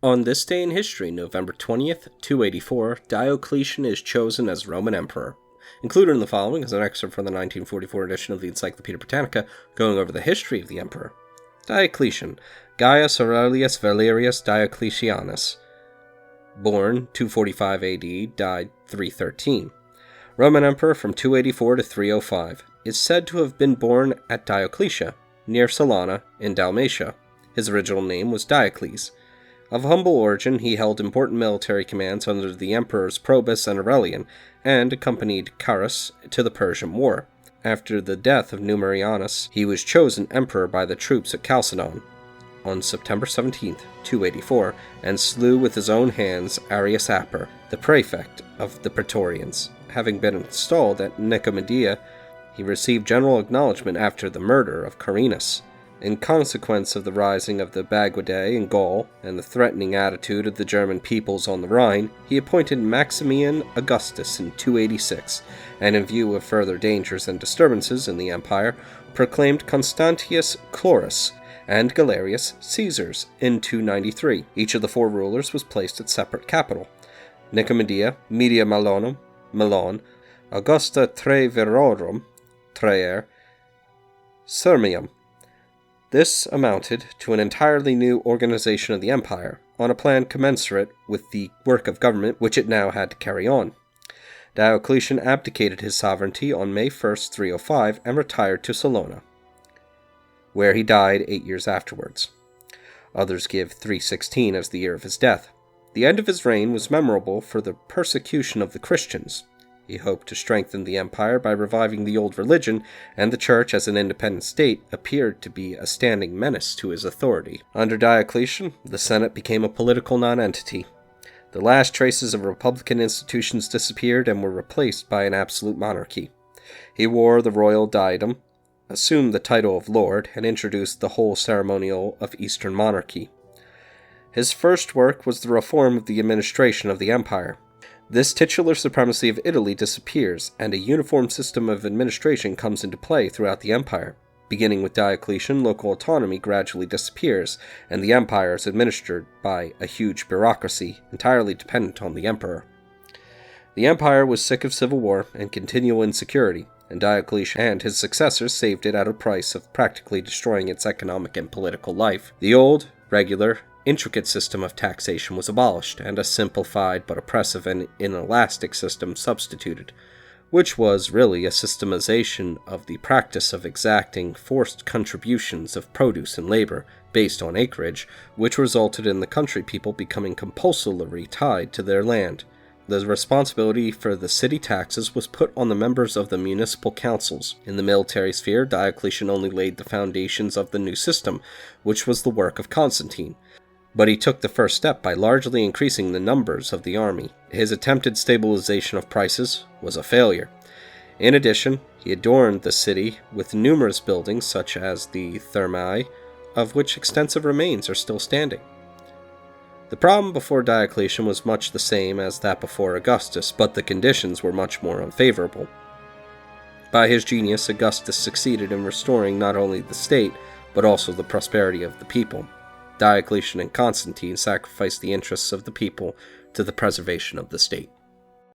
On this day in history, November 20th, 284, Diocletian is chosen as Roman Emperor. Included in the following is an excerpt from the 1944 edition of the Encyclopaedia Britannica, going over the history of the emperor. Diocletian, Gaius Aurelius Valerius Diocletianus, born 245 AD, died 313. Roman Emperor from 284 to 305, is said to have been born at Diocletia, near Salona, in Dalmatia. His original name was Diocles. Of humble origin, he held important military commands under the emperors Probus and Aurelian, and accompanied Carus to the Persian War. After the death of Numerianus, he was chosen emperor by the troops at Chalcedon on September 17, 284, and slew with his own hands Arrius Aper, the prefect of the Praetorians. Having been installed at Nicomedia, he received general acknowledgment after the murder of Carinus. In consequence of the rising of the Bagaudae in Gaul and the threatening attitude of the German peoples on the Rhine, he appointed Maximian Augustus in 286, and in view of further dangers and disturbances in the empire, proclaimed Constantius Chlorus and Galerius Caesars in 293. Each of the four rulers was placed at separate capital: Nicomedia, Media Malonum, Milan, Augusta Treverorum, Trier, Sirmium. This amounted to an entirely new organization of the empire, on a plan commensurate with the work of government which it now had to carry on. Diocletian abdicated his sovereignty on May 1, 305, and retired to Salona, where he died 8 years afterwards. Others give 316 as the year of his death. The end of his reign was memorable for the persecution of the Christians. He hoped to strengthen the empire by reviving the old religion, and the church as an independent state appeared to be a standing menace to his authority. Under Diocletian, the Senate became a political nonentity. The last traces of republican institutions disappeared and were replaced by an absolute monarchy. He wore the royal diadem, assumed the title of Lord, and introduced the whole ceremonial of Eastern monarchy. His first work was the reform of the administration of the empire. This titular supremacy of Italy disappears, and a uniform system of administration comes into play throughout the empire. Beginning with Diocletian, local autonomy gradually disappears, and the empire is administered by a huge bureaucracy, entirely dependent on the emperor. The empire was sick of civil war and continual insecurity, and Diocletian and his successors saved it at a price of practically destroying its economic and political life. The old, regular, intricate system of taxation was abolished, and a simplified but oppressive and inelastic system substituted, which was really a systemization of the practice of exacting forced contributions of produce and labor based on acreage, which resulted in the country people becoming compulsorily tied to their land. The responsibility for the city taxes was put on the members of the municipal councils. In the military sphere, Diocletian only laid the foundations of the new system, which was the work of Constantine. But he took the first step by largely increasing the numbers of the army. His attempted stabilization of prices was a failure. In addition, he adorned the city with numerous buildings such as the Thermae, of which extensive remains are still standing. The problem before Diocletian was much the same as that before Augustus, but the conditions were much more unfavorable. By his genius, Augustus succeeded in restoring not only the state, but also the prosperity of the people. Diocletian and Constantine sacrificed the interests of the people to the preservation of the state.